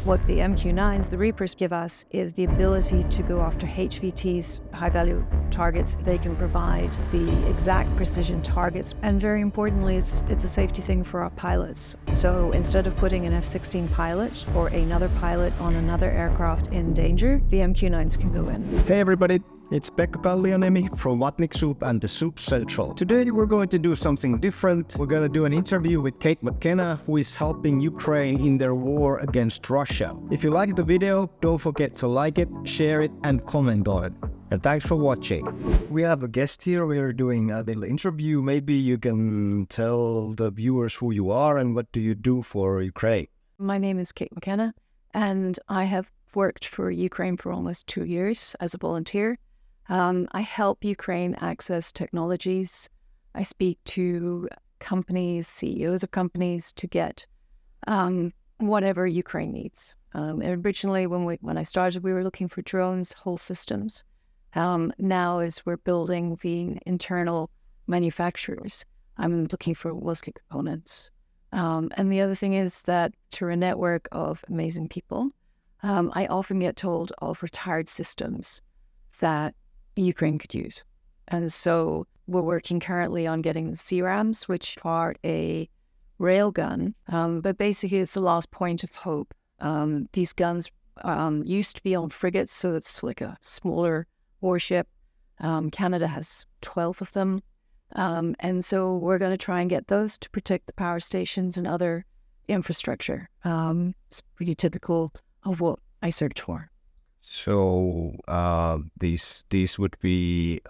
What the MQ9s, the Reapers, give us is the ability to go after HVTs, high-value targets. They can provide the exact precision targets. And very importantly, it's a safety thing for our pilots. So instead of putting an F-16 pilot or another pilot on another aircraft in danger, the MQ9s can go in. Hey everybody, it's Pekka Kallioniemi from Vatnik Soup and the Soup Central. Today we're going to do something different. We're going to do an interview with Kate McKenna, who is helping Ukraine in their war against Russia. If you like the video, don't forget to like it, share it and comment on it. And thanks for watching. We have a guest here. We are doing a little interview. Maybe you can tell the viewers who you are and what do you do for Ukraine. My name is Kate McKenna, and I have worked for Ukraine for almost 2 years as a volunteer. I help Ukraine access technologies. I speak to companies, CEOs of companies, to get whatever Ukraine needs. Originally, when I started, we were looking for drones, whole systems. Now, as we're building the internal manufacturers, I'm looking for mostly components. And the other thing is that through a network of amazing people, I often get told of retired systems that Ukraine could use. And so we're working currently on getting the CRAMs, which are a railgun, but basically it's the last point of hope. These guns used to be on frigates, so it's like a smaller warship. Canada has 12 of them. And so we're going to try and get those to protect the power stations and other infrastructure. It's pretty typical of what I search for. So these would be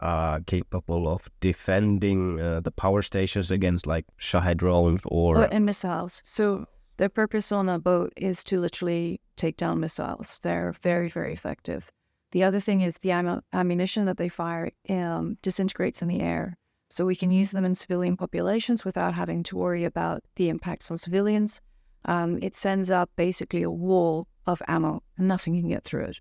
capable of defending the power stations against like Shahed drones and missiles. So their purpose on a boat is to literally take down missiles. They're very, very effective. The other thing is the ammunition that they fire disintegrates in the air. So we can use them in civilian populations without having to worry about the impacts on civilians. It sends up basically a wall of ammo and nothing can get through it.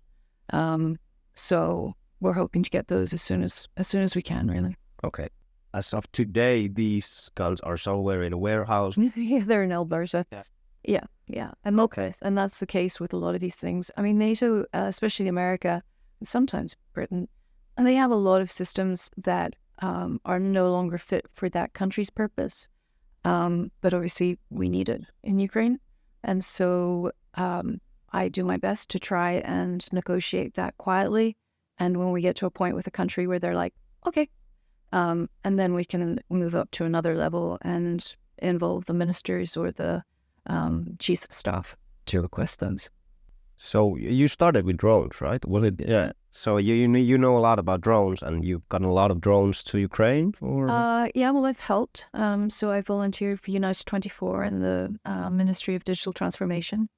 So we're hoping to get those as soon as we can, really. Okay. As of today, these guns are somewhere in a warehouse. Yeah, they're in Alberta. Yeah. And that's the case with a lot of these things. I mean, NATO, especially America, and sometimes Britain, and they have a lot of systems that are no longer fit for that country's purpose. But obviously we need it in Ukraine. And so I do my best to try and negotiate that quietly. And when we get to a point with a country where they're like, okay, and then we can move up to another level and involve the ministers or the chiefs of staff to request those. So you started with drones, right? Was it? Yeah. So you know a lot about drones, and you've gotten a lot of drones to Ukraine, or? Yeah, well, I've helped. So I volunteered for United 24 in the Ministry of Digital Transformation.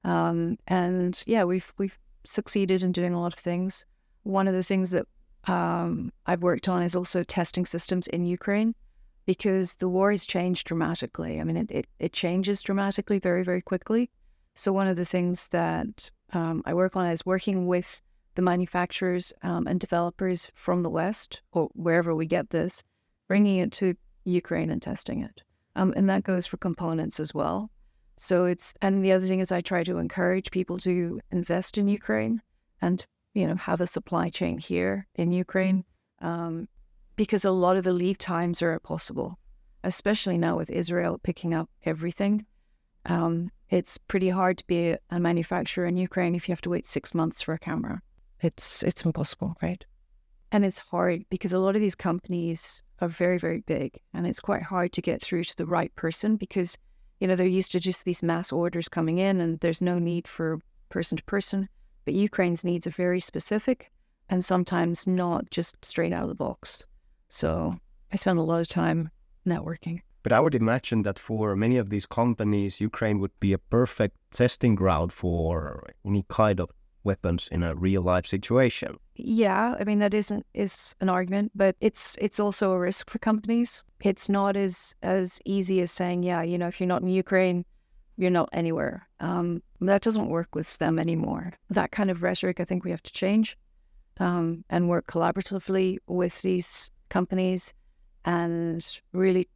And yeah, we've succeeded in doing a lot of things. One of the things that I've worked on is also testing systems in Ukraine, because the war has changed dramatically. I mean, it changes dramatically very, very quickly. So one of the things that I work on is working with the manufacturers and developers from the West, or wherever we get this, bringing it to Ukraine and testing it. And that goes for components as well. So and the other thing is I try to encourage people to invest in Ukraine and, have a supply chain here in Ukraine, because a lot of the lead times are impossible, especially now with Israel picking up everything. It's pretty hard to be a manufacturer in Ukraine if you have to wait 6 months for a camera. It's impossible, right? And it's hard because a lot of these companies are very, very big, and it's quite hard to get through to the right person because they're used to just these mass orders coming in and there's no need for person to person. But Ukraine's needs are very specific and sometimes not just straight out of the box. So I spend a lot of time networking. But I would imagine that for many of these companies, Ukraine would be a perfect testing ground for any kind of weapons in a real life situation. Yeah, I mean, that is an argument, but it's also a risk for companies. It's not as easy as saying, yeah, if you're not in Ukraine, you're not anywhere. That doesn't work with them anymore. That kind of rhetoric, I think we have to change and work collaboratively with these companies. And really,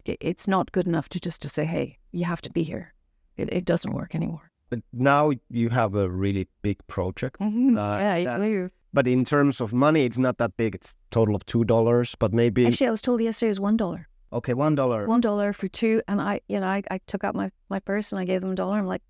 it's not good enough to say, hey, you have to be here. It doesn't work anymore. But now you have a really big project. Yeah, I do. But in terms of money, it's not that big. It's a total of $2, but maybe... Actually, I was told yesterday it was $1. Okay, $1. $1 for two, and I took out my purse and I gave them $1. I'm like,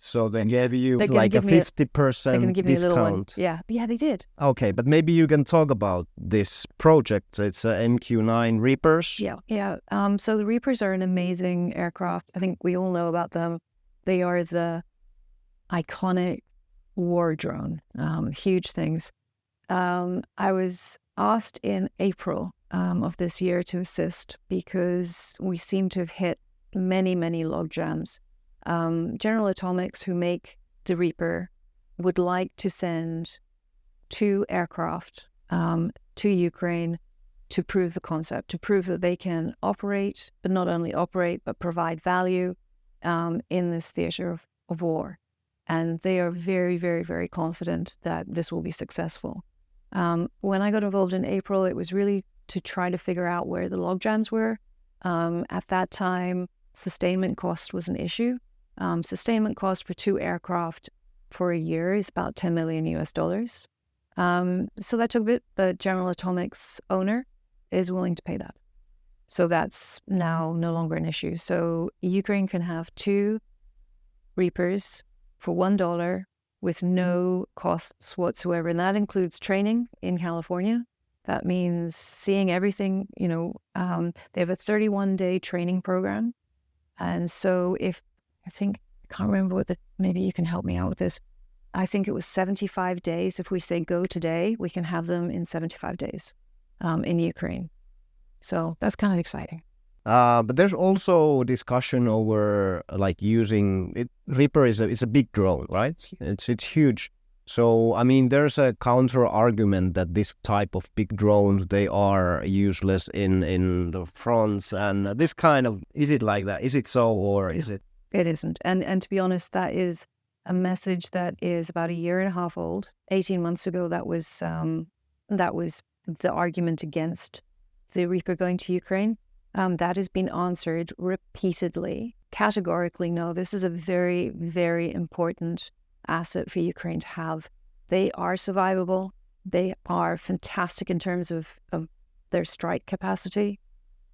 so they gave you they're gonna like a give me a- 50% they're gonna give me a little one. discount. Yeah, they did. Okay, but maybe you can talk about this project. It's a MQ9 Reapers. Yeah. So the Reapers are an amazing aircraft. I think we all know about them. They are the iconic war drone. Huge things. I was asked in April of this year to assist because we seem to have hit many log jams. General Atomics, who make the Reaper, would like to send 2 aircraft to Ukraine to prove the concept, to prove that they can operate, but not only operate, but provide value in this theater of war. And they are very confident that this will be successful. When I got involved in April, it was really to try to figure out where the log jams were. At that time, sustainment cost was an issue. Sustainment cost for 2 aircraft for a year is about $10 million US. So that took a bit, but General Atomics owner is willing to pay that. So that's now no longer an issue. So Ukraine can have 2 Reapers for $1 with no costs whatsoever. And that includes training in California. That means seeing everything, they have a 31-day training program. And so I can't remember maybe you can help me out with this. I think it was 75 days. If we say go today, we can have them in 75 days in Ukraine. So that's kind of exciting. But there's also discussion over like using it. Reaper is a big drone, right? It's huge. So I mean, there's a counter argument that this type of big drones, they are useless in the fronts, and this kind of, is it like that? Is it so, or is it? It isn't. And to be honest, that is a message that is about 1.5 years old. 18 months ago, that was the argument against the Reaper going to Ukraine. That has been answered repeatedly, categorically. No, this is a very important asset for Ukraine to have. They are survivable. They are fantastic in terms of their strike capacity,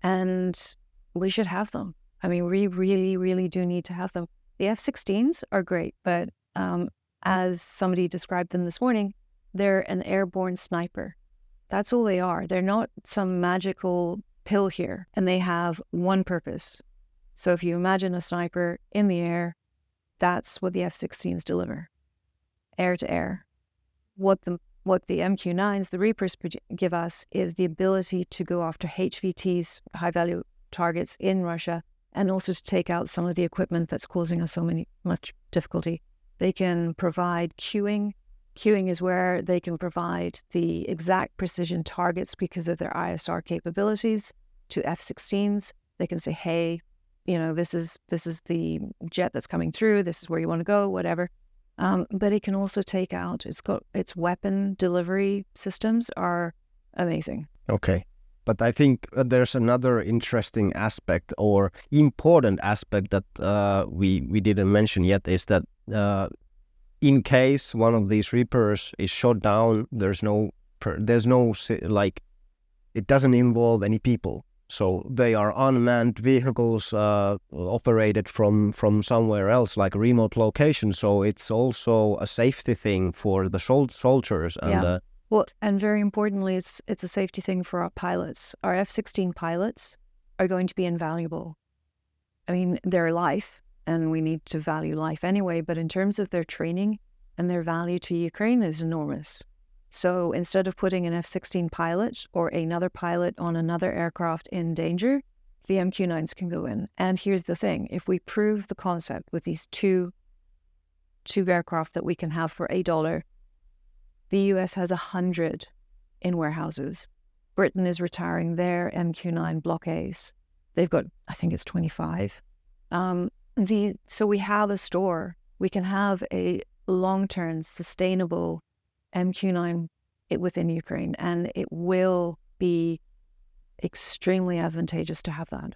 and we should have them. I mean, we really do need to have them. The F-16s are great, but as somebody described them this morning, they're an airborne sniper. That's all they are. They're not some magical pill here, and they have one purpose. So if you imagine a sniper in the air, that's what the F-16s deliver, air to air. What the MQ9s, the Reapers, give us is the ability to go after HVTs, high-value targets in Russia, and also to take out some of the equipment that's causing us much difficulty. They can provide queuing. Queuing is where they can provide the exact precision targets because of their ISR capabilities to F-16s. They can say, hey, this is the jet that's coming through. This is where you want to go, whatever. But it can also take out, its weapon delivery systems are amazing. Okay. But I think there's another interesting aspect or important aspect that we didn't mention yet, is that in case one of these Reapers is shot down, there's no like, it doesn't involve any people. So they are unmanned vehicles operated from somewhere else, like a remote location. So it's also a safety thing for the soldiers. And, yeah. Well, and very importantly, it's a safety thing for our pilots. Our F-16 pilots are going to be invaluable. I mean, their life, and we need to value life anyway, but in terms of their training and their value to Ukraine is enormous. So instead of putting an F-16 pilot or another pilot on another aircraft in danger, the MQ9s can go in. And here's the thing, if we prove the concept with these two aircraft that we can have for $1, the US has 100 in warehouses. Britain is retiring their MQ9 Block A's. They've got, I think it's 25. So we have a store. We can have a long-term, sustainable MQ9 within Ukraine, and it will be extremely advantageous to have that.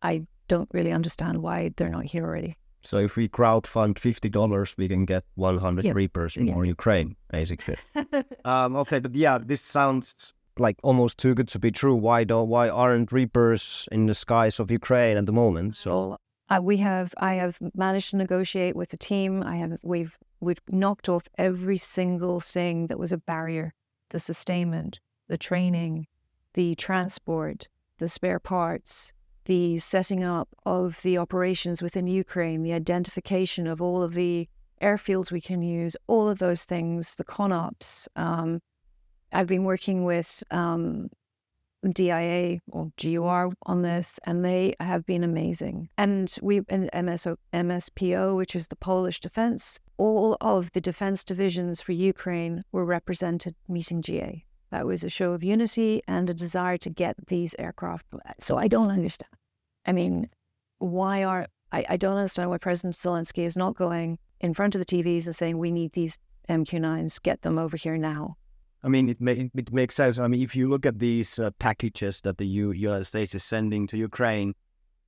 I don't really understand why they're not here already. So if we crowdfund $50, we can get 100 Reapers for Ukraine, basically. Okay, but yeah, this sounds like almost too good to be true. Why aren't Reapers in the skies of Ukraine at the moment? So I have managed to negotiate with the team. We've knocked off every single thing that was a barrier: the sustainment, the training, the transport, the spare parts, the setting up of the operations within Ukraine, the identification of all of the airfields we can use, all of those things, the CONOPS. I've been working with DIA or GUR on this, and they have been amazing. And MSPO, which is the Polish defense, all of the defense divisions for Ukraine were represented meeting GA. That was a show of unity and a desire to get these aircraft. So I don't understand. I mean, I don't understand why President Zelensky is not going in front of the TVs and saying, we need these MQ9s, get them over here now. I mean, it makes sense. I mean, if you look at these packages that the United States is sending to Ukraine,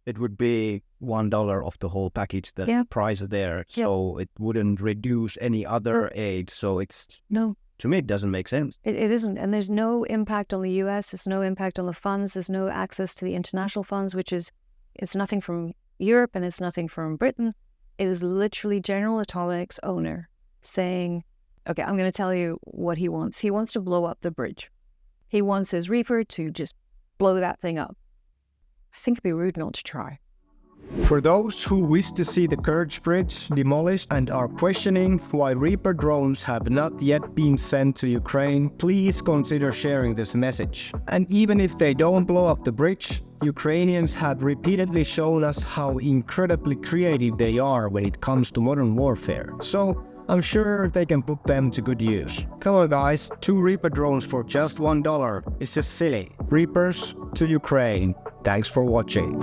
it would be $1 of the whole package, the price there. So it wouldn't reduce any other aid. So to me, it doesn't make sense. It isn't. And there's no impact on the US. There's no impact on the funds. There's no access to the international funds, it's nothing from Europe and it's nothing from Britain. It is literally General Atomics owner saying, okay, I'm going to tell you what he wants. He wants to blow up the bridge. He wants his Reaper to just blow that thing up. I think it'd be rude not to try. For those who wish to see the Kerch Bridge demolished and are questioning why Reaper drones have not yet been sent to Ukraine, please consider sharing this message. And even if they don't blow up the bridge, Ukrainians have repeatedly shown us how incredibly creative they are when it comes to modern warfare. So I'm sure they can put them to good use. Come on guys, 2 Reaper drones for just $1. It's just silly. Reapers to Ukraine. Thanks for watching.